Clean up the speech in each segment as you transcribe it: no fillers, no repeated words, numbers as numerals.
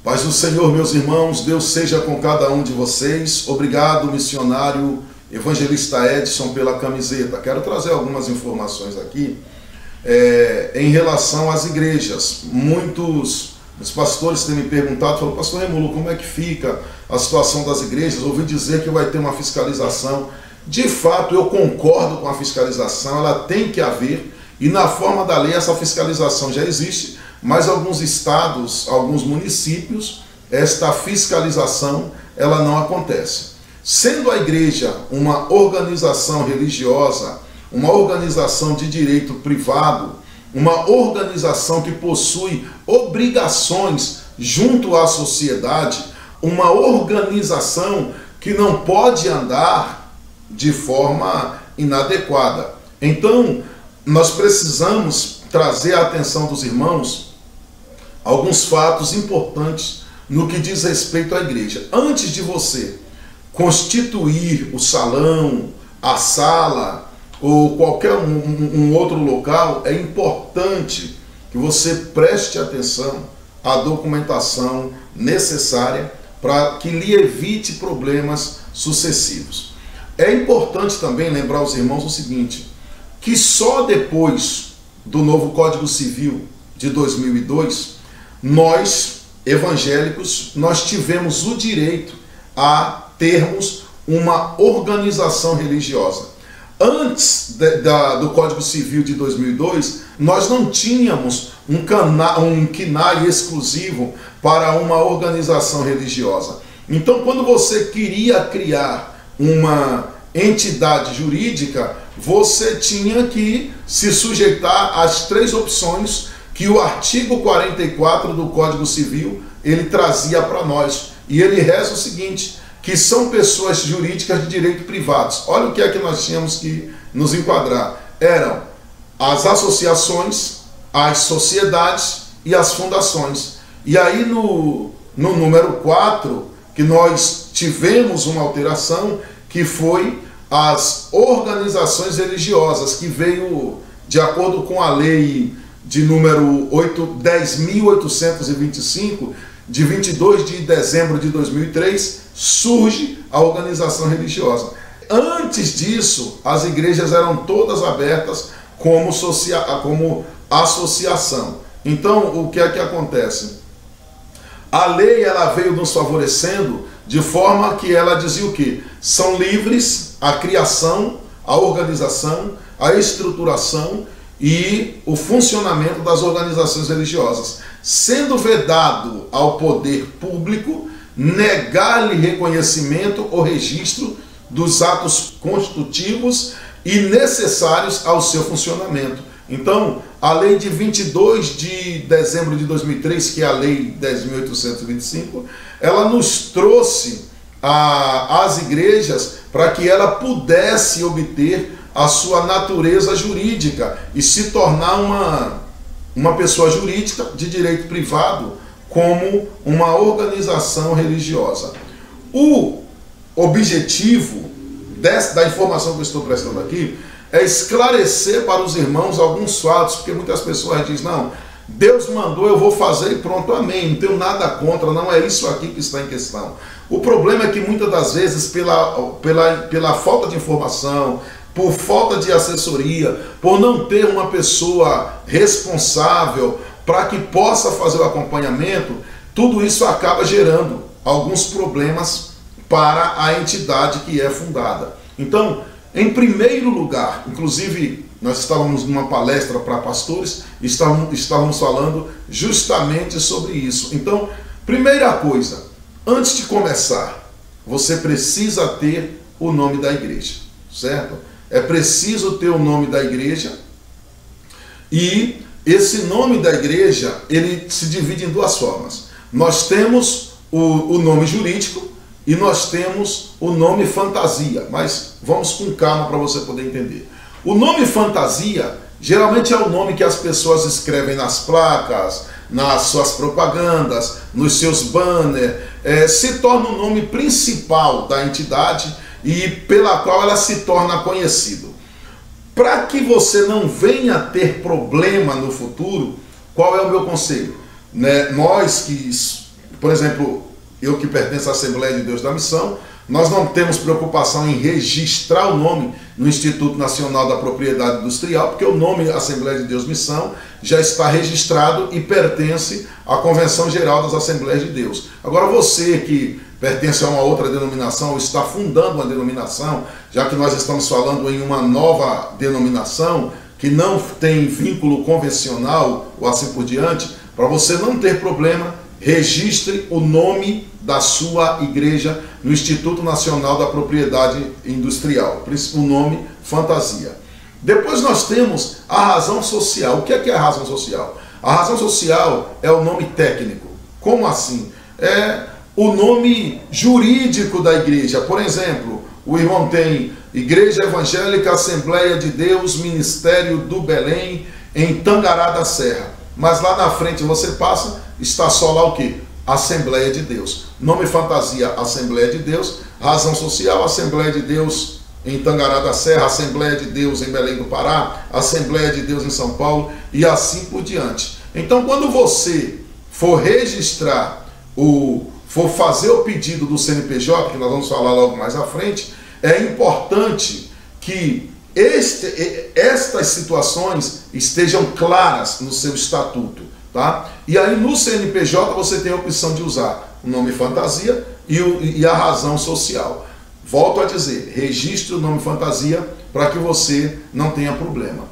Paz do Senhor, meus irmãos, Deus seja com cada um de vocês. Obrigado, missionário evangelista Edson, pela camiseta. Quero trazer algumas informações aqui em relação às igrejas. Muitos dos pastores têm me perguntado, falaram, pastor Remulo, como é que fica a situação das igrejas? Ouvi dizer que vai ter uma fiscalização. De fato, eu concordo com a fiscalização, ela tem que haver, e na forma da lei essa fiscalização já existe, mas alguns estados, alguns municípios, esta fiscalização ela não acontece. Sendo a igreja uma organização religiosa, uma organização de direito privado, uma organização que possui obrigações junto à sociedade, uma organização que não pode andar de forma inadequada. Então, nós precisamos trazer a atenção dos irmãos alguns fatos importantes no que diz respeito à igreja. Antes de você constituir o salão, a sala ou qualquer um outro local, é importante que você preste atenção à documentação necessária para que lhe evite problemas sucessivos. É importante também lembrar aos irmãos o seguinte, que só depois do novo Código Civil de 2002, nós, evangélicos, nós tivemos o direito a termos uma organização religiosa. Antes do Código Civil de 2002, nós não tínhamos um CNAE exclusivo para uma organização religiosa. Então, quando você queria criar uma entidade jurídica, você tinha que se sujeitar às três opções que o artigo 44 do Código Civil ele trazia para nós. E ele reza o seguinte, que são pessoas jurídicas de direito privados. Olha o que é que nós tínhamos que nos enquadrar. Eram as associações, as sociedades e as fundações. E aí no número 4, que nós tivemos uma alteração, que foi as organizações religiosas, que veio de acordo com a lei de número 10.825, de 22 de dezembro de 2003, surge a organização religiosa. Antes disso, as igrejas eram todas abertas como associação. Então, o que é que acontece? A lei ela veio nos favorecendo de forma que ela dizia o quê? São livres a criação, a organização, a estruturação e o funcionamento das organizações religiosas, sendo vedado ao poder público negar-lhe reconhecimento ou registro dos atos constitutivos e necessários ao seu funcionamento. Então, a lei de 22 de dezembro de 2003, que é a lei 10.825, ela nos trouxe às igrejas para que ela pudesse obter a sua natureza jurídica e se tornar uma pessoa jurídica de direito privado como uma organização religiosa. O objetivo da informação que eu estou prestando aqui é esclarecer para os irmãos alguns fatos, porque muitas pessoas dizem, não, Deus mandou, eu vou fazer e pronto, amém, não tenho nada contra, não é isso aqui que está em questão. O problema é que muitas das vezes, pela falta de informação, por falta de assessoria, por não ter uma pessoa responsável para que possa fazer o acompanhamento, tudo isso acaba gerando alguns problemas para a entidade que é fundada. Então, em primeiro lugar, inclusive nós estávamos numa palestra para pastores, estávamos falando justamente sobre isso. Então, primeira coisa, antes de começar, você precisa ter o nome da igreja, certo? É preciso ter o nome da igreja, e esse nome da igreja, ele se divide em duas formas. Nós temos o nome jurídico e nós temos o nome fantasia, mas vamos com calma para você poder entender. O nome fantasia geralmente é o nome que as pessoas escrevem nas placas, nas suas propagandas, nos seus banners, se torna o nome principal da entidade e pela qual ela se torna conhecida. Para que você não venha a ter problema no futuro, qual é o meu conselho? Nós por exemplo, eu que pertenço à Assembleia de Deus da Missão, nós não temos preocupação em registrar o nome no Instituto Nacional da Propriedade Industrial, porque o nome Assembleia de Deus Missão já está registrado e pertence à Convenção Geral das Assembleias de Deus. Agora você que pertence a uma outra denominação, ou está fundando uma denominação, já que nós estamos falando em uma nova denominação, que não tem vínculo convencional ou assim por diante, para você não ter problema, registre o nome da sua igreja no Instituto Nacional da Propriedade Industrial, o nome Fantasia. Depois nós temos a razão social. O que é a razão social? A razão social é o nome técnico. Como assim? É o nome jurídico da igreja. Por exemplo, o irmão tem Igreja Evangélica Assembleia de Deus, Ministério do Belém, em Tangará da Serra. Mas lá na frente você passa, está só lá o quê? Assembleia de Deus. Nome Fantasia, Assembleia de Deus. Razão social, Assembleia de Deus em Tangará da Serra, Assembleia de Deus em Belém do Pará, Assembleia de Deus em São Paulo e assim por diante. Então, quando você for registrar, for fazer o pedido do CNPJ, que nós vamos falar logo mais à frente, é importante que estas situações estejam claras no seu estatuto, tá? E aí no CNPJ você tem a opção de usar o nome Fantasia e a razão social. Volto a dizer, registre o nome Fantasia para que você não tenha problema.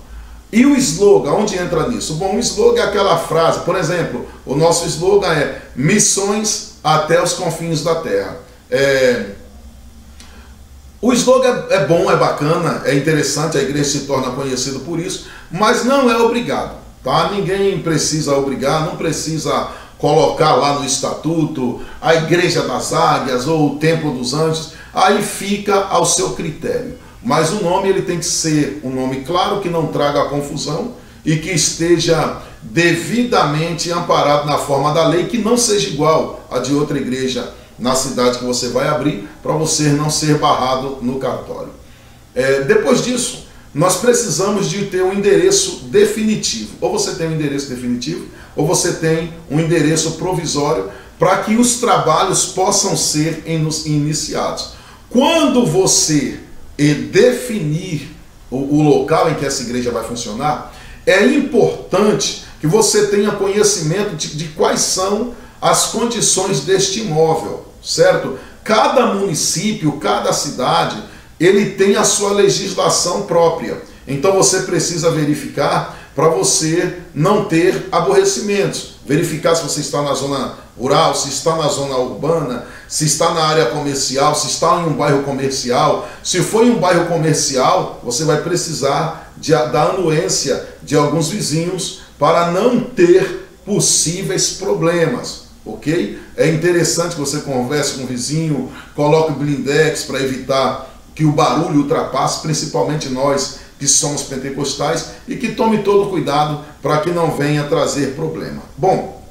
E o slogan, onde entra nisso? Bom, o slogan é aquela frase, por exemplo, o nosso slogan é missões até os confins da terra. O slogan é bom, é bacana, é interessante, a igreja se torna conhecida por isso, mas não é obrigado, tá? Ninguém precisa obrigar, não precisa colocar lá no estatuto a Igreja das Águias ou o Templo dos Anjos, aí fica ao seu critério. Mas o nome ele tem que ser um nome claro, que não traga confusão e que esteja devidamente amparado na forma da lei, que não seja igual a de outra igreja na cidade que você vai abrir, para você não ser barrado no cartório. Depois disso, nós precisamos de ter um endereço definitivo. Ou você tem um endereço definitivo, ou você tem um endereço provisório, para que os trabalhos possam ser iniciados. Quando você definir o local em que essa igreja vai funcionar, é importante que você tenha conhecimento de quais são as condições deste imóvel, certo? Cada município, cada cidade, ele tem a sua legislação própria. Então você precisa verificar para você não ter aborrecimentos. Verificar se você está na zona rural, se está na zona urbana, se está na área comercial, se está em um bairro comercial. Se for em um bairro comercial, você vai precisar da anuência de alguns vizinhos para não ter possíveis problemas. Ok? É interessante que você converse com o vizinho, coloque o blindex para evitar que o barulho ultrapasse, principalmente nós que somos pentecostais, e que tome todo cuidado para que não venha trazer problema. Bom,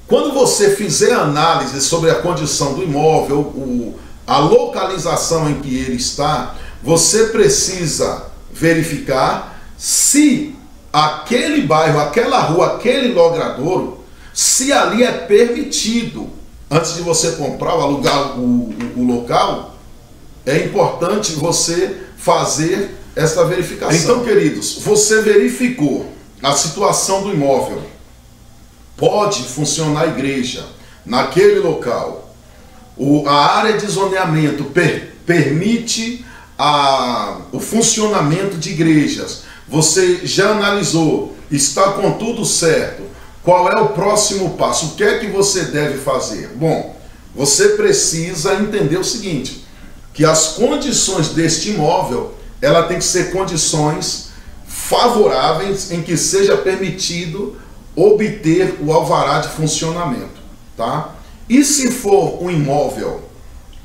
quando você fizer análise sobre a condição do imóvel, a localização em que ele está, você precisa verificar se aquele bairro, aquela rua, aquele logradouro, se ali é permitido. Antes de você comprar ou alugar o local, é importante você fazer essa verificação. Então, queridos, você verificou a situação do imóvel, pode funcionar a igreja naquele local, a área de zoneamento permite o funcionamento de igrejas, você já analisou, está com tudo certo. Qual é o próximo passo? O que é que você deve fazer? Bom, você precisa entender o seguinte, que as condições deste imóvel, ela tem que ser condições favoráveis em que seja permitido obter o alvará de funcionamento, tá? E se for um imóvel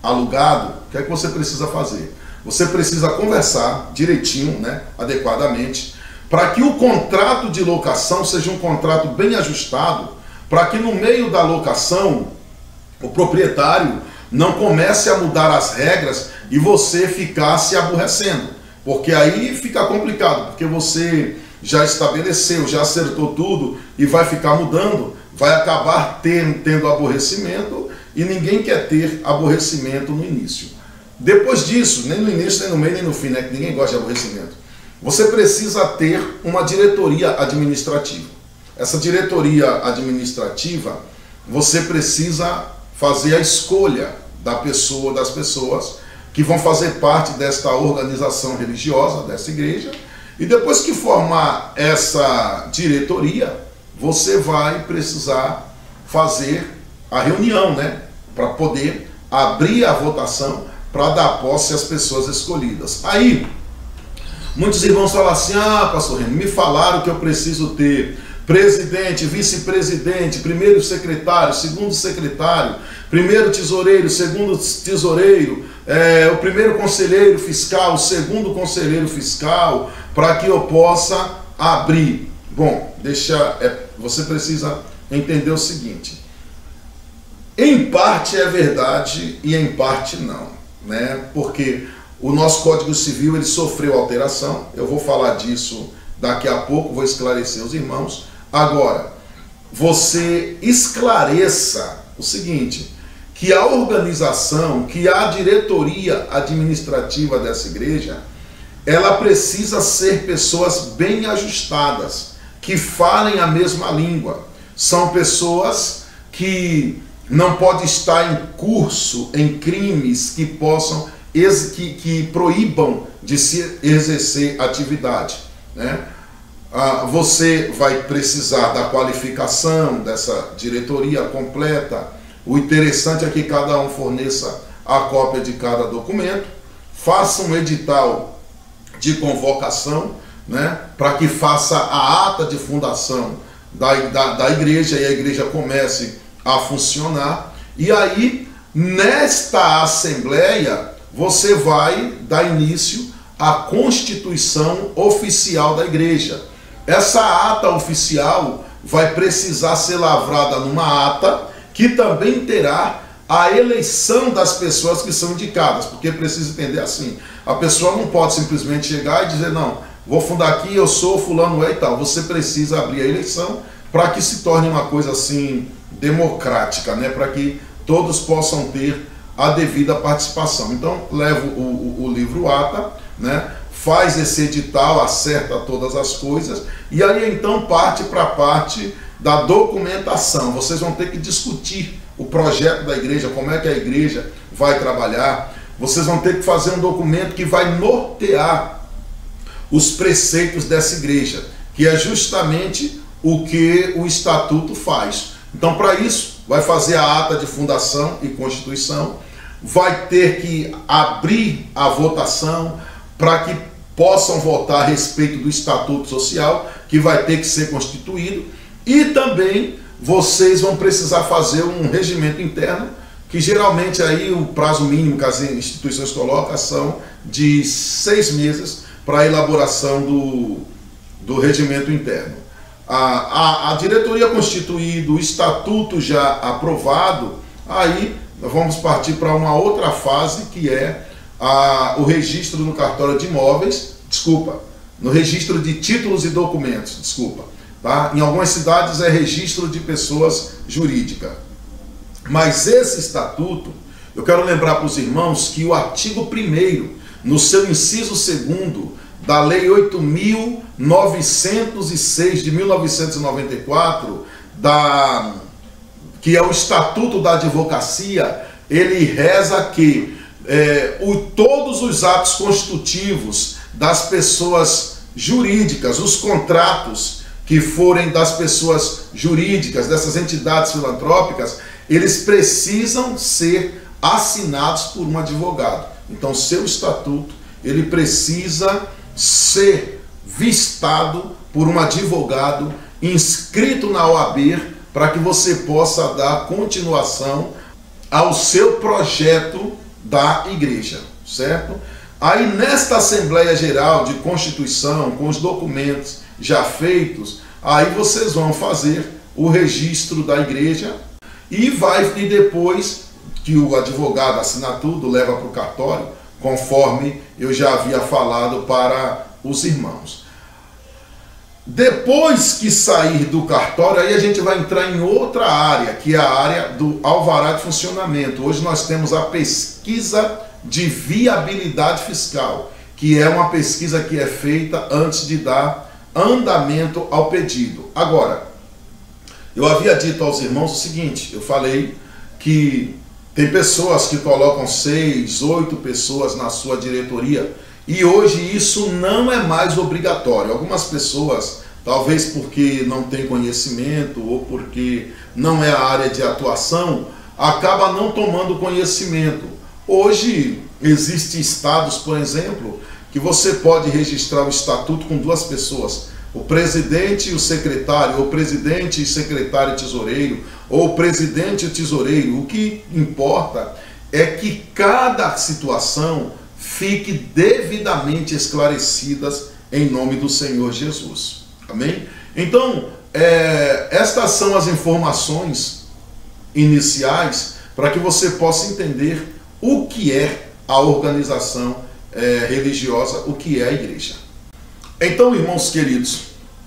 alugado, o que é que você precisa fazer? Você precisa conversar direitinho, né, adequadamente, para que o contrato de locação seja um contrato bem ajustado, para que no meio da locação o proprietário não comece a mudar as regras e você ficar se aborrecendo, porque aí fica complicado, porque você já estabeleceu, já acertou tudo e vai ficar mudando, vai acabar tendo aborrecimento, e ninguém quer ter aborrecimento no início. Depois disso, nem no início, nem no meio, nem no fim, né, que ninguém gosta de aborrecimento, você precisa ter uma diretoria administrativa. Essa diretoria administrativa, você precisa fazer a escolha das pessoas que vão fazer parte desta organização religiosa, dessa igreja, e depois que formar essa diretoria, você vai precisar fazer a reunião, né, para poder abrir a votação para dar posse às pessoas escolhidas. Aí, muitos irmãos falam assim: ah, pastor Remo, me falaram que eu preciso ter presidente, vice-presidente, primeiro secretário, segundo secretário, primeiro tesoureiro, segundo tesoureiro, o primeiro conselheiro fiscal, o segundo conselheiro fiscal, para que eu possa abrir. Bom, você precisa entender o seguinte: em parte é verdade e em parte não, né? Porque o nosso Código Civil, ele sofreu alteração. Eu vou falar disso daqui a pouco, vou esclarecer os irmãos. Agora, você esclareça o seguinte, que a organização, que a diretoria administrativa dessa igreja, ela precisa ser pessoas bem ajustadas, que falem a mesma língua. São pessoas que não podem estar em curso em crimes que possam, que proíbam de se exercer atividade, né? Você vai precisar da qualificação dessa diretoria completa. O interessante é que cada um forneça a cópia de cada documento, faça um edital de convocação, né, para que faça a ata de fundação da igreja, e a igreja comece a funcionar. E aí, nesta assembleia, você vai dar início à constituição oficial da igreja. Essa ata oficial vai precisar ser lavrada numa ata que também terá a eleição das pessoas que são indicadas, porque precisa entender assim: a pessoa não pode simplesmente chegar e dizer, não, vou fundar aqui, eu sou fulano e tal. Você precisa abrir a eleição para que se torne uma coisa assim democrática, né? Para que todos possam ter a devida participação. Então, leva o livro ata, né? Faz esse edital, acerta todas as coisas, e aí então parte para a parte da documentação. Vocês vão ter que discutir o projeto da igreja, como é que a igreja vai trabalhar. Vocês vão ter que fazer um documento que vai nortear os preceitos dessa igreja, que é justamente o que o estatuto faz. Então, para isso, vai fazer a ata de fundação e constituição, vai ter que abrir a votação para que possam votar a respeito do estatuto social, que vai ter que ser constituído, e também vocês vão precisar fazer um regimento interno, que geralmente aí o prazo mínimo que as instituições colocam são de 6 meses para a elaboração do regimento interno. A diretoria constituída, o estatuto já aprovado, aí nós vamos partir para uma outra fase, que é o registro no cartório de imóveis, no registro de títulos e documentos, tá? Em algumas cidades é registro de pessoas jurídicas. Mas esse estatuto, eu quero lembrar para os irmãos que o artigo 1º, no seu inciso 2º, da Lei 8.906 de 1994, que é o Estatuto da Advocacia, ele reza que todos os atos constitutivos das pessoas jurídicas, os contratos que forem das pessoas jurídicas, dessas entidades filantrópicas, eles precisam ser assinados por um advogado. Então, seu estatuto, ele precisa ser vistado por um advogado inscrito na OAB, para que você possa dar continuação ao seu projeto da igreja, certo? Aí, nesta Assembleia Geral de Constituição, com os documentos já feitos, aí vocês vão fazer o registro da igreja, e depois que o advogado assinar tudo, leva para o cartório, conforme eu já havia falado para os irmãos. Depois que sair do cartório, aí a gente vai entrar em outra área, que é a área do alvará de funcionamento. Hoje nós temos a pesquisa de viabilidade fiscal, que é uma pesquisa que é feita antes de dar andamento ao pedido. Agora, eu havia dito aos irmãos o seguinte, eu falei que tem pessoas que colocam 6, 8 pessoas na sua diretoria, e hoje isso não é mais obrigatório. Algumas pessoas, talvez porque não têm conhecimento ou porque não é a área de atuação, acaba não tomando conhecimento. Hoje existem estados, por exemplo, que você pode registrar o estatuto com 2 pessoas, o presidente e o secretário, ou presidente e secretário e tesoureiro, ou presidente e tesoureiro. O que importa é que cada situação fique devidamente esclarecidas em nome do Senhor Jesus. Amém? Então, estas são as informações iniciais para que você possa entender o que é a organização religiosa, o que é a igreja. Então, irmãos queridos,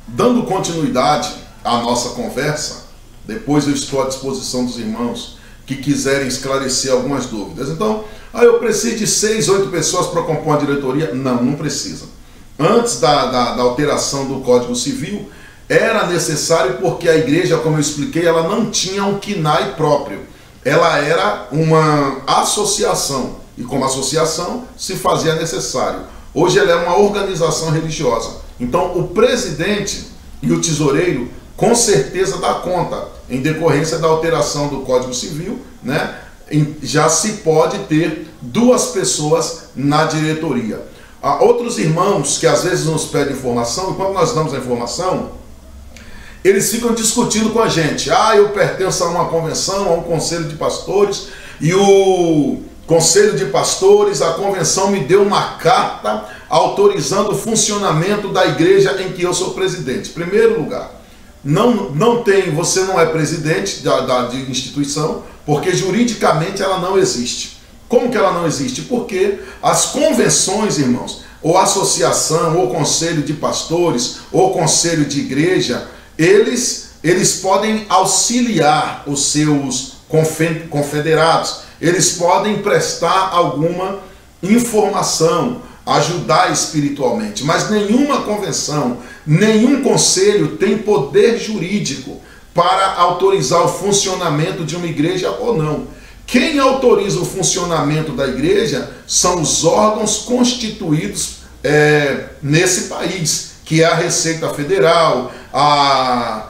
dando continuidade à nossa conversa, depois eu estou à disposição dos irmãos que quiserem esclarecer algumas dúvidas. Então, eu preciso de 6, 8 pessoas para compor a diretoria? Não, não precisa. Antes da alteração do Código Civil, era necessário porque a igreja, como eu expliquei, ela não tinha um CNAE próprio. Ela era uma associação, e como associação se fazia necessário. Hoje ela é uma organização religiosa. Então o presidente e o tesoureiro com certeza dá conta, em decorrência da alteração do Código Civil, né? Já se pode ter 2 pessoas na diretoria. Há outros irmãos que às vezes nos pedem informação, e quando nós damos a informação, eles ficam discutindo com a gente. Eu pertenço a uma convenção, a um conselho de pastores, e o conselho de pastores, a convenção me deu uma carta autorizando o funcionamento da igreja em que eu sou presidente. Em primeiro lugar, você não é presidente de instituição, porque juridicamente ela não existe. Como que ela não existe? Porque as convenções, irmãos, ou associação, ou conselho de pastores, ou conselho de igreja, eles podem auxiliar os seus confederados, eles podem prestar alguma informação, ajudar espiritualmente, mas nenhuma convenção, nenhum conselho tem poder jurídico para autorizar o funcionamento de uma igreja ou não. Quem autoriza o funcionamento da igreja são os órgãos constituídos nesse país, que é a Receita Federal, a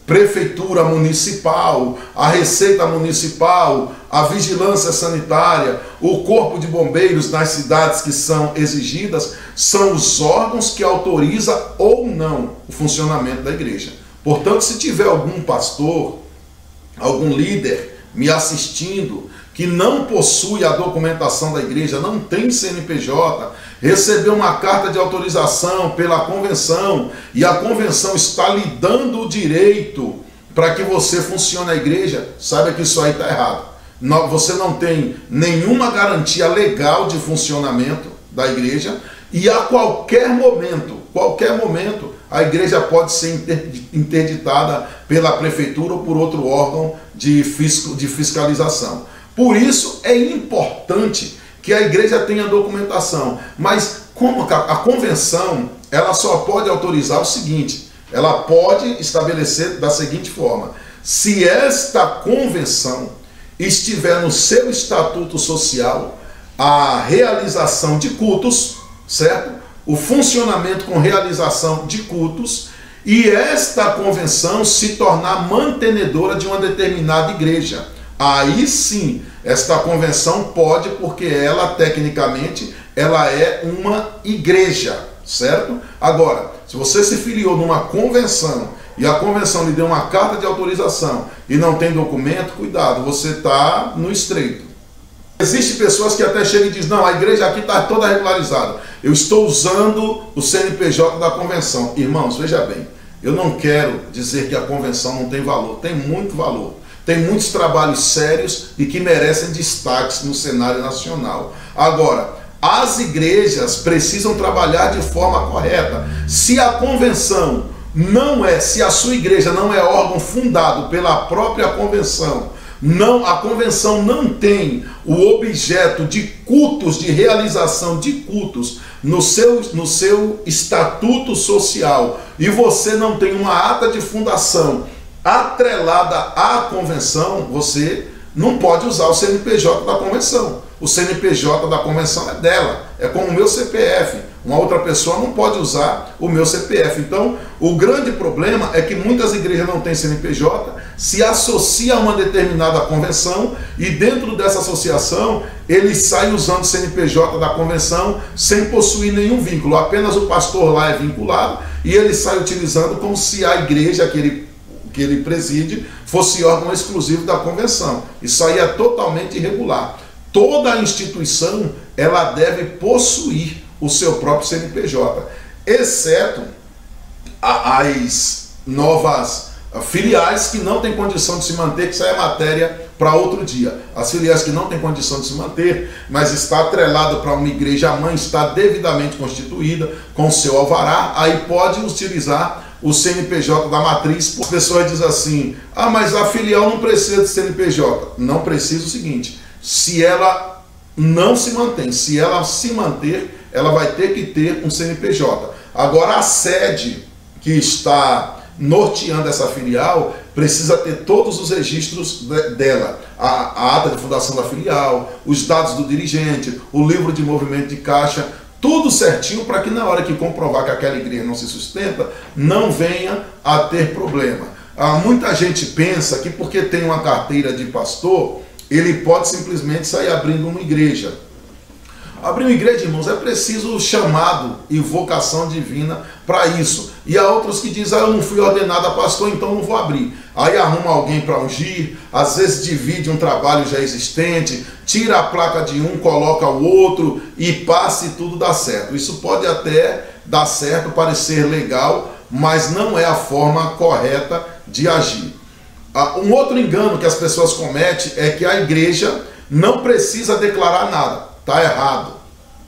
Prefeitura Municipal, a Receita Municipal, a Vigilância Sanitária, o Corpo de Bombeiros nas cidades que são exigidas, são os órgãos que autorizam ou não o funcionamento da igreja. Portanto, se tiver algum pastor, algum líder me assistindo, que não possui a documentação da igreja, não tem CNPJ, recebeu uma carta de autorização pela convenção e a convenção está lhe dando o direito para que você funcione a igreja, saiba que isso aí está errado. Você não tem nenhuma garantia legal de funcionamento da igreja e a qualquer momento, a igreja pode ser interditada pela prefeitura ou por outro órgão de fiscalização. Por isso é importante que a igreja tenha documentação, mas como a convenção, ela só pode autorizar o seguinte, ela pode estabelecer da seguinte forma: se esta convenção estiver no seu estatuto social a realização de cultos, certo? O funcionamento com realização de cultos, e esta convenção se tornar mantenedora de uma determinada igreja. Aí sim, esta convenção pode, porque ela, tecnicamente, ela é uma igreja, certo? Agora, se você se filiou numa convenção e a convenção lhe deu uma carta de autorização e não tem documento, cuidado, você está no estreito. Existem pessoas que até chegam e dizem, não, a igreja aqui está toda regularizada, eu estou usando o CNPJ da convenção. Irmãos, veja bem, eu não quero dizer que a convenção não tem valor, tem muito valor. Tem muitos trabalhos sérios e que merecem destaques no cenário nacional. Agora, as igrejas precisam trabalhar de forma correta. Se a convenção não é, se a sua igreja não é órgão fundado pela própria convenção, a convenção não tem o objeto de cultos, de realização de cultos no seu estatuto social, e você não tem uma ata de fundação atrelada à convenção, você não pode usar o CNPJ da convenção. O CNPJ da convenção é dela, é como o meu CPF. Uma outra pessoa não pode usar o meu CPF. Então, o grande problema é que muitas igrejas não têm CNPJ, se associam a uma determinada convenção e dentro dessa associação eles saem usando o CNPJ da convenção sem possuir nenhum vínculo. Apenas o pastor lá é vinculado e ele sai utilizando como se a igreja que ele preside fosse órgão exclusivo da convenção. Isso aí é totalmente irregular. Toda instituição ela deve possuir o seu próprio CNPJ, exceto as novas filiais que não têm condição de se manter, que isso aí é matéria para outro dia. As filiais que não têm condição de se manter, mas está atrelado para uma igreja mãe, está devidamente constituída, com seu alvará, aí pode utilizar o CNPJ da matriz. As pessoas dizem assim, mas a filial não precisa de CNPJ. Não precisa o seguinte, se ela não se mantém, se ela se manter, ela vai ter que ter um CNPJ. Agora a sede que está norteando essa filial precisa ter todos os registros dela, a ata de fundação da filial, os dados do dirigente, o livro de movimento de caixa, tudo certinho para que na hora que comprovar que aquela igreja não se sustenta, não venha a ter problema. Muita gente pensa que porque tem uma carteira de pastor, ele pode simplesmente sair abrindo uma igreja. Abrir uma igreja, irmãos, é preciso chamado e vocação divina para isso. E há outros que dizem, eu não fui ordenado a pastor, então não vou abrir. Aí arruma alguém para ungir, às vezes divide um trabalho já existente, tira a placa de um, coloca o outro e passa e tudo dá certo. Isso pode até dar certo, parecer legal, mas não é a forma correta de agir. Um outro engano que as pessoas cometem é que a igreja não precisa declarar nada. Está errado.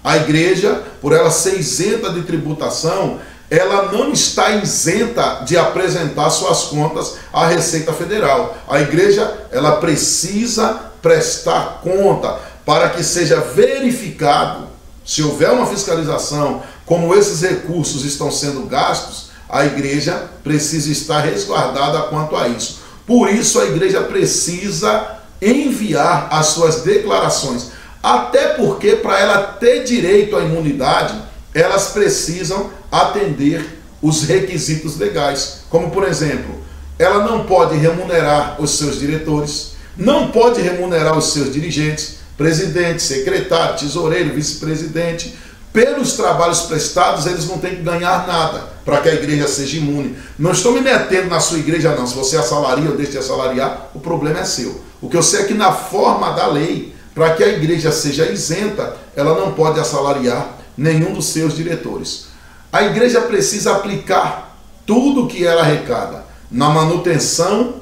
A igreja, por ela ser isenta de tributação, ela não está isenta de apresentar suas contas à Receita Federal. A igreja, ela precisa prestar conta para que seja verificado, se houver uma fiscalização, como esses recursos estão sendo gastos, a igreja precisa estar resguardada quanto a isso. Por isso a igreja precisa enviar as suas declarações. Até porque, para ela ter direito à imunidade, elas precisam atender os requisitos legais. Como, por exemplo, ela não pode remunerar os seus diretores, não pode remunerar os seus dirigentes, presidente, secretário, tesoureiro, vice-presidente. Pelos trabalhos prestados, eles não têm que ganhar nada para que a igreja seja imune. Não estou me metendo na sua igreja, não. Se você assalaria ou deixa de assalariar, o problema é seu. O que eu sei é que na forma da lei, para que a igreja seja isenta, ela não pode assalariar nenhum dos seus diretores. A igreja precisa aplicar tudo que ela arrecada na manutenção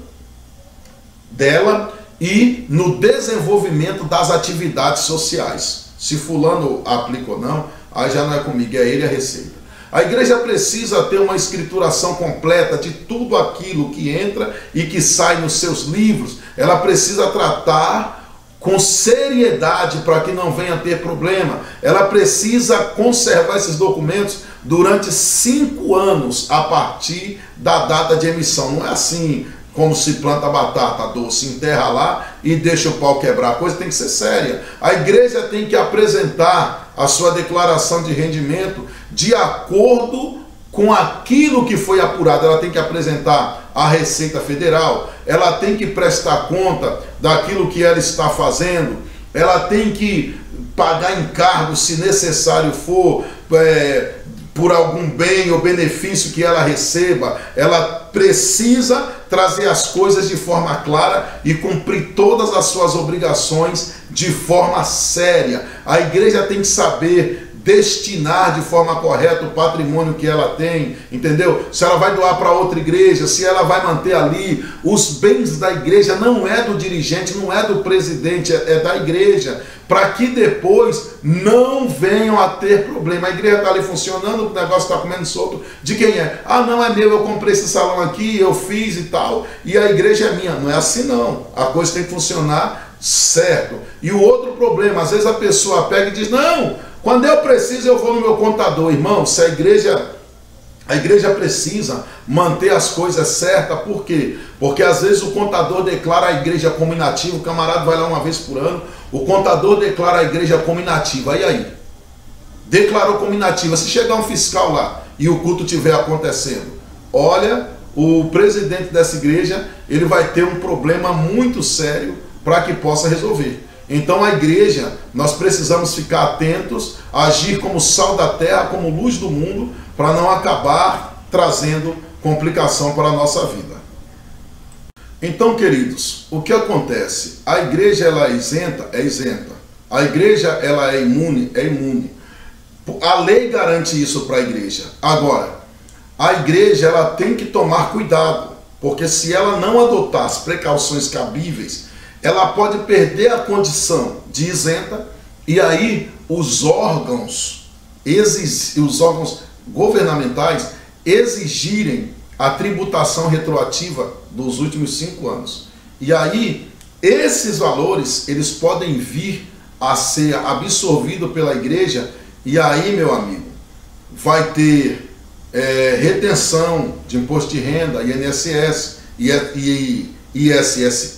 dela e no desenvolvimento das atividades sociais. Se fulano aplica ou não, aí já não é comigo, é ele a Receita. A igreja precisa ter uma escrituração completa de tudo aquilo que entra e que sai nos seus livros. Ela precisa tratar com seriedade para que não venha a ter problema. Ela precisa conservar esses documentos durante 5 anos a partir da data de emissão. Não é assim como se planta batata doce, enterra lá e deixa o pau quebrar. A coisa tem que ser séria. A igreja tem que apresentar a sua declaração de rendimento de acordo com aquilo que foi apurado. Ela tem que apresentar à Receita Federal, ela tem que prestar conta daquilo que ela está fazendo, ela tem que pagar encargos, se necessário for, por algum bem ou benefício que ela receba. Ela precisa trazer as coisas de forma clara e cumprir todas as suas obrigações de forma séria. A igreja tem que saber destinar de forma correta o patrimônio que ela tem, entendeu? Se ela vai doar para outra igreja, se ela vai manter ali os bens da igreja, não é do dirigente, não é do presidente, é da igreja, para que depois não venham a ter problema. A igreja está ali funcionando, o negócio está comendo solto, de quem é? Ah, não, é meu, eu comprei esse salão aqui, eu fiz e tal, e a igreja é minha. Não é assim não, a coisa tem que funcionar certo. E o outro problema, às vezes a pessoa pega e diz, não, quando eu preciso eu vou no meu contador. Irmão, se a igreja precisa manter as coisas certas. Por quê? Porque às vezes o contador declara a igreja como inativa, o camarada vai lá uma vez por ano, o contador declara a igreja como inativa, e aí? Declarou como inativa, se chegar um fiscal lá e o culto estiver acontecendo, olha, o presidente dessa igreja, ele vai ter um problema muito sério para que possa resolver. Então a igreja, nós precisamos ficar atentos, agir como sal da terra, como luz do mundo, para não acabar trazendo complicação para a nossa vida. Então, queridos, o que acontece? A igreja ela é isenta? É isenta. A igreja ela é imune? É imune. A lei garante isso para a igreja. Agora, a igreja ela tem que tomar cuidado, porque se ela não adotar as precauções cabíveis, ela pode perder a condição de isenta, e aí os órgãos governamentais exigirem a tributação retroativa dos últimos 5 anos. E aí esses valores eles podem vir a ser absorvidos pela igreja, e aí, meu amigo, vai ter retenção de imposto de renda, INSS,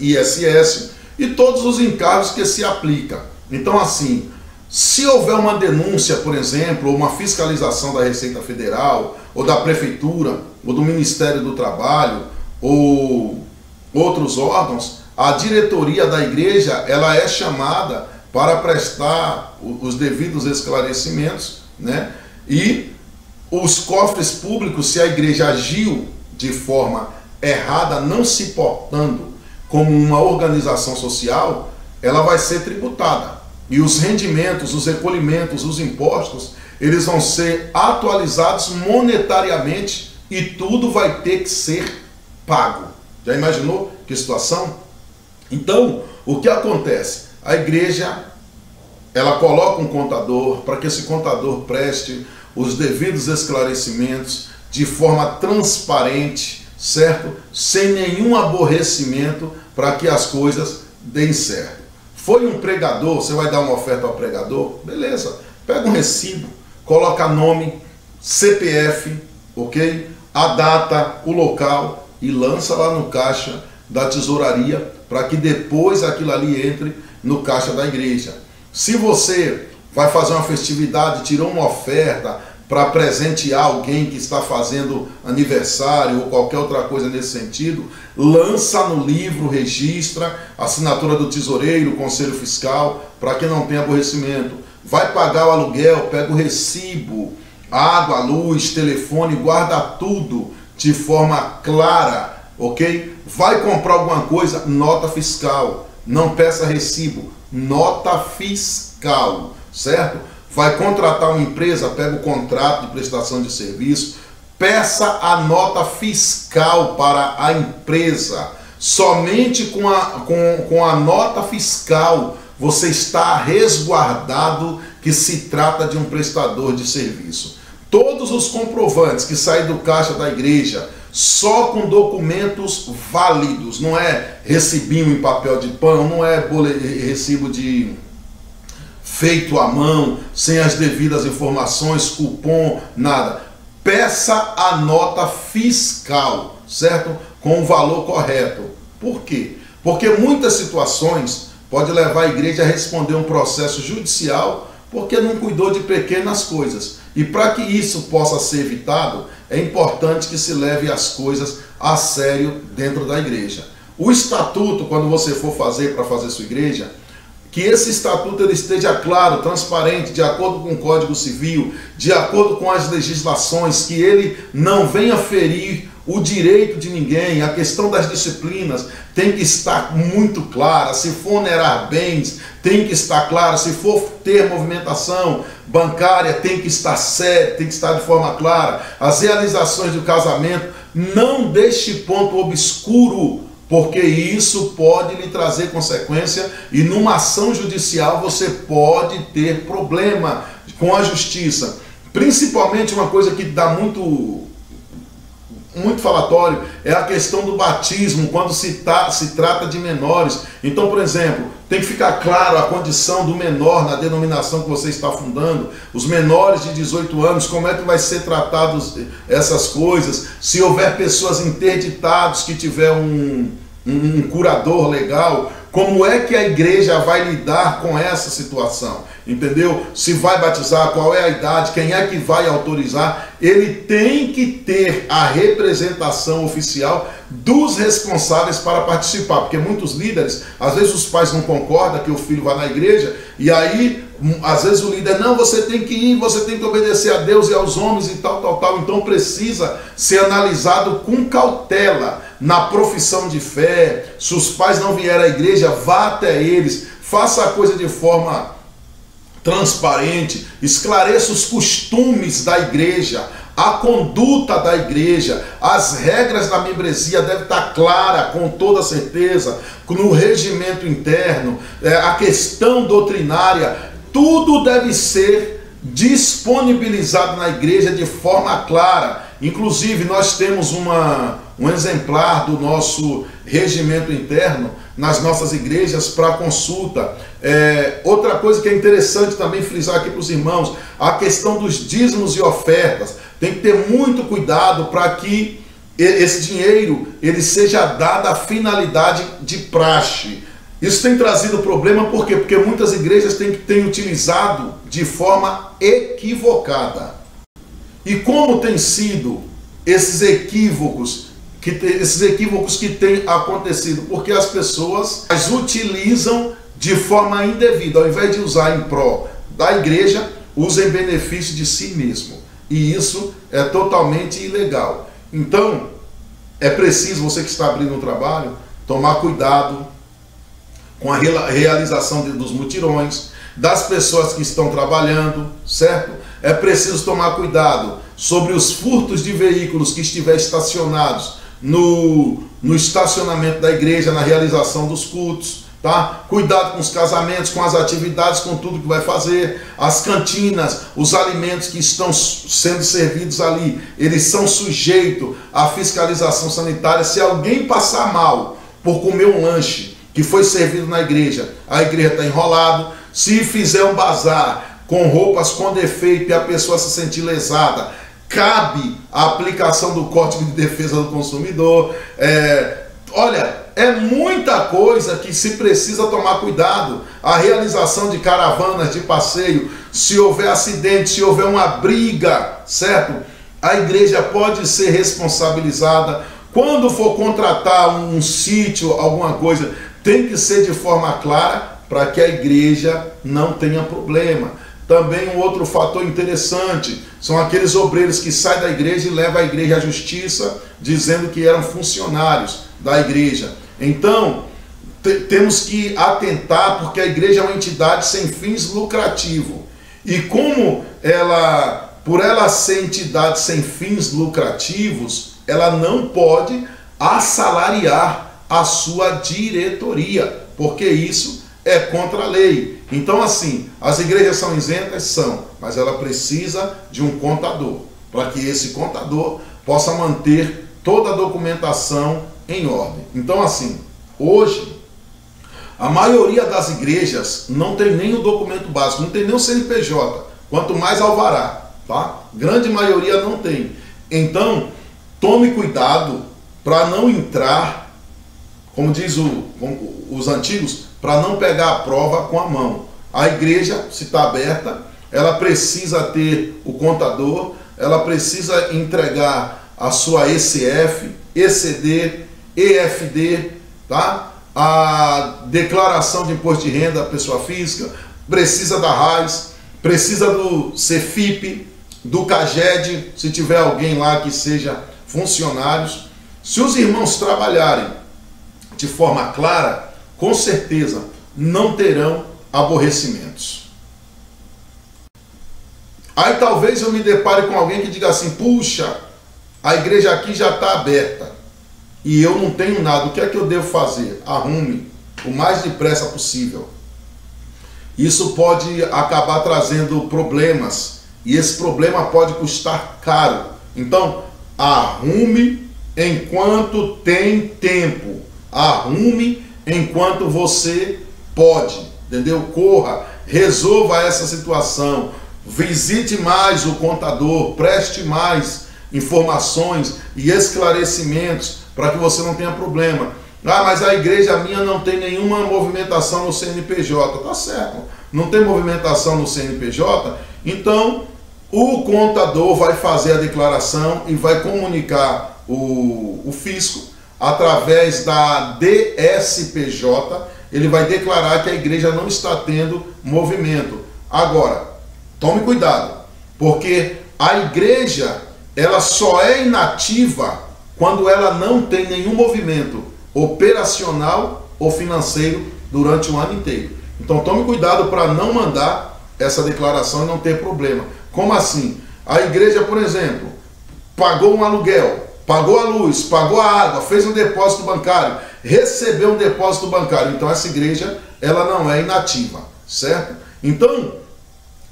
ISS e todos os encargos que se aplicam. Então, assim, se houver uma denúncia, por exemplo, ou uma fiscalização da Receita Federal, ou da Prefeitura, ou do Ministério do Trabalho, ou outros órgãos, a diretoria da igreja ela é chamada para prestar os devidos esclarecimentos, né? E os cofres públicos, se a igreja agiu de forma errada, não se portando como uma organização social, ela vai ser tributada. E os rendimentos, os recolhimentos, os impostos, eles vão ser atualizados monetariamente e tudo vai ter que ser pago. Já imaginou que situação? Então, o que acontece? A igreja, ela coloca um contador para que esse contador preste os devidos esclarecimentos de forma transparente, certo? Sem nenhum aborrecimento, para que as coisas deem certo. Foi um pregador, você vai dar uma oferta ao pregador? Beleza, pega um recibo, coloca nome, CPF, ok? A data, o local e lança lá no caixa da tesouraria para que depois aquilo ali entre no caixa da igreja. Se você vai fazer uma festividade, tirou uma oferta para presentear alguém que está fazendo aniversário ou qualquer outra coisa nesse sentido, lança no livro, registra, assinatura do tesoureiro, conselho fiscal, para que não tenha aborrecimento. Vai pagar o aluguel, pega o recibo, água, luz, telefone, guarda tudo de forma clara, ok? Vai comprar alguma coisa, nota fiscal, não peça recibo, nota fiscal, certo? Vai contratar uma empresa, pega o contrato de prestação de serviço, peça a nota fiscal para a empresa. Somente com a nota fiscal você está resguardado que se trata de um prestador de serviço. Todos os comprovantes que saem do caixa da igreja, só com documentos válidos, não é recibinho em papel de pão, não é recibo de feito à mão, sem as devidas informações, cupom, nada. Peça a nota fiscal, certo? Com o valor correto. Por quê? Porque muitas situações pode levar a igreja a responder um processo judicial porque não cuidou de pequenas coisas. E para que isso possa ser evitado, é importante que se leve as coisas a sério dentro da igreja. O estatuto, quando você for fazer para fazer sua igreja, que esse estatuto ele esteja claro, transparente, de acordo com o Código Civil, de acordo com as legislações, que ele não venha ferir o direito de ninguém. A questão das disciplinas tem que estar muito clara. Se for onerar bens, tem que estar clara. Se for ter movimentação bancária, tem que estar sério, tem que estar de forma clara. As realizações do casamento, não deixe ponto obscuro, porque isso pode lhe trazer consequência e numa ação judicial você pode ter problema com a justiça. Principalmente uma coisa que dá muito falatório é a questão do batismo, quando se trata de menores. Então, por exemplo, tem que ficar claro a condição do menor na denominação que você está fundando, os menores de 18 anos, como é que vai ser tratados essas coisas, se houver pessoas interditadas que tiver um curador legal, como é que a igreja vai lidar com essa situação? Entendeu? Se vai batizar, qual é a idade, quem é que vai autorizar? Ele tem que ter a representação oficial dos responsáveis para participar, porque muitos líderes, às vezes os pais não concordam que o filho vá na igreja, e aí, às vezes o líder, não, você tem que ir, você tem que obedecer a Deus e aos homens e tal, então precisa ser analisado com cautela, na profissão de fé. Se os pais não vierem à igreja, vá até eles, faça a coisa de forma transparente, esclareça os costumes da igreja, a conduta da igreja, as regras da membresia devem estar clara, com toda certeza, no regimento interno, a questão doutrinária, tudo deve ser disponibilizado na igreja de forma clara. Inclusive, nós temos um exemplar do nosso regimento interno nas nossas igrejas para consulta. Outra coisa que é interessante também frisar aqui para os irmãos, a questão dos dízimos e ofertas. Tem que ter muito cuidado para que esse dinheiro ele seja dado à finalidade de praxe. Isso tem trazido problema, por quê? Porque muitas igrejas têm utilizado de forma equivocada. E como tem sido esses equívocos que têm acontecido? Porque as pessoas as utilizam de forma indevida. Ao invés de usar em prol da igreja, usa em benefício de si mesmo. E isso é totalmente ilegal. Então, é preciso, você que está abrindo um trabalho, tomar cuidado com a realização dos mutirões, das pessoas que estão trabalhando, certo? É preciso tomar cuidado sobre os furtos de veículos que estiverem estacionados no estacionamento da igreja, na realização dos cultos, tá? Cuidado com os casamentos, com as atividades, com tudo que vai fazer, as cantinas, os alimentos que estão sendo servidos ali, eles são sujeitos à fiscalização sanitária. Se alguém passar mal por comer um lanche que foi servido na igreja, a igreja está enrolada. Se fizer um bazar com roupas com defeito e a pessoa se sentir lesada, cabe a aplicação do Código de Defesa do Consumidor. Olha, é muita coisa que se precisa tomar cuidado. A realização de caravanas de passeio, se houver acidente, se houver uma briga, certo? A igreja pode ser responsabilizada. Quando for contratar um sítio, alguma coisa, tem que ser de forma clara para que a igreja não tenha problema. Também um outro fator interessante são aqueles obreiros que saem da igreja e levam a igreja à justiça, dizendo que eram funcionários da igreja. Então, temos que atentar, porque a igreja é uma entidade sem fins lucrativos. E como por ela ser entidade sem fins lucrativos, ela não pode assalariar a sua diretoria, porque isso é contra a lei. Então, assim, as igrejas são isentas? São, mas ela precisa de um contador, para que esse contador possa manter toda a documentação em ordem. Então, assim, hoje, a maioria das igrejas não tem nem o documento básico, não tem nem o CNPJ, quanto mais alvará, tá? Grande maioria não tem. Então, tome cuidado para não entrar, como diz os antigos, para não pegar a prova com a mão. A igreja, se está aberta, ela precisa ter o contador, ela precisa entregar a sua ECF, ECD, EFD, tá? A declaração de imposto de renda da pessoa física, precisa da RAIS, precisa do CEFIP, do CAGED, se tiver alguém lá que seja funcionários. Se os irmãos trabalharem de forma clara, com certeza não terão aborrecimentos. Aí talvez eu me depare com alguém que diga assim, puxa, a igreja aqui já está aberta e eu não tenho nada, o que é que eu devo fazer? Arrume o mais depressa possível. Isso pode acabar trazendo problemas e esse problema pode custar caro. Então, arrume enquanto tem tempo. Arrume enquanto você pode, entendeu? Corra, resolva essa situação, visite mais o contador, preste mais informações e esclarecimentos para que você não tenha problema. Ah, mas a igreja minha não tem nenhuma movimentação no CNPJ. Tá certo, não tem movimentação no CNPJ, então o contador vai fazer a declaração e vai comunicar o fisco através da DSPJ, ele vai declarar que a igreja não está tendo movimento. Agora, tome cuidado, porque a igreja ela só é inativa quando ela não tem nenhum movimento operacional ou financeiro durante o ano inteiro. Então tome cuidado para não mandar essa declaração e não ter problema. Como assim? A igreja, por exemplo, pagou um aluguel, pagou a luz, pagou a água, fez um depósito bancário, recebeu um depósito bancário. Então essa igreja ela não é inativa, certo? Então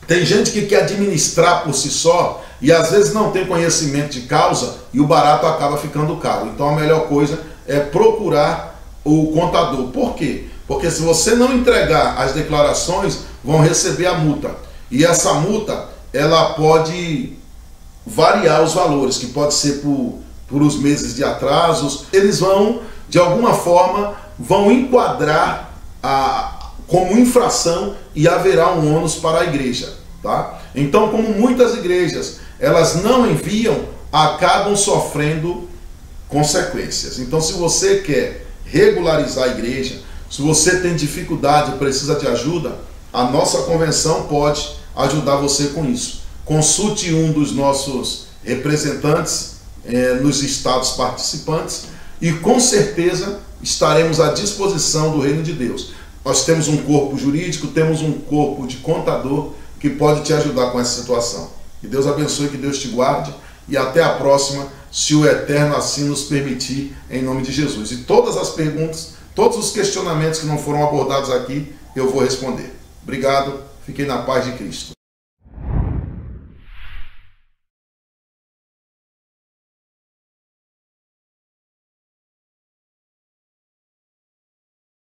tem gente que quer administrar por si só e às vezes não tem conhecimento de causa e o barato acaba ficando caro. Então a melhor coisa é procurar o contador. Por quê? Porque se você não entregar as declarações, vão receber a multa. E essa multa, ela pode variar os valores, que pode ser por os meses de atrasos. Eles vão, de alguma forma, vão enquadrar como infração e haverá um ônus para a igreja. Tá? Então, como muitas igrejas, elas não enviam, acabam sofrendo consequências. Então, se você quer regularizar a igreja, se você tem dificuldade e precisa de ajuda, a nossa convenção pode ajudar você com isso. Consulte um dos nossos representantes nos estados participantes e com certeza estaremos à disposição do reino de Deus. Nós temos um corpo jurídico, temos um corpo de contador que pode te ajudar com essa situação. Que Deus abençoe, que Deus te guarde e até a próxima, se o Eterno assim nos permitir, em nome de Jesus. E todas as perguntas, todos os questionamentos que não foram abordados aqui, eu vou responder. Obrigado, fiquem na paz de Cristo.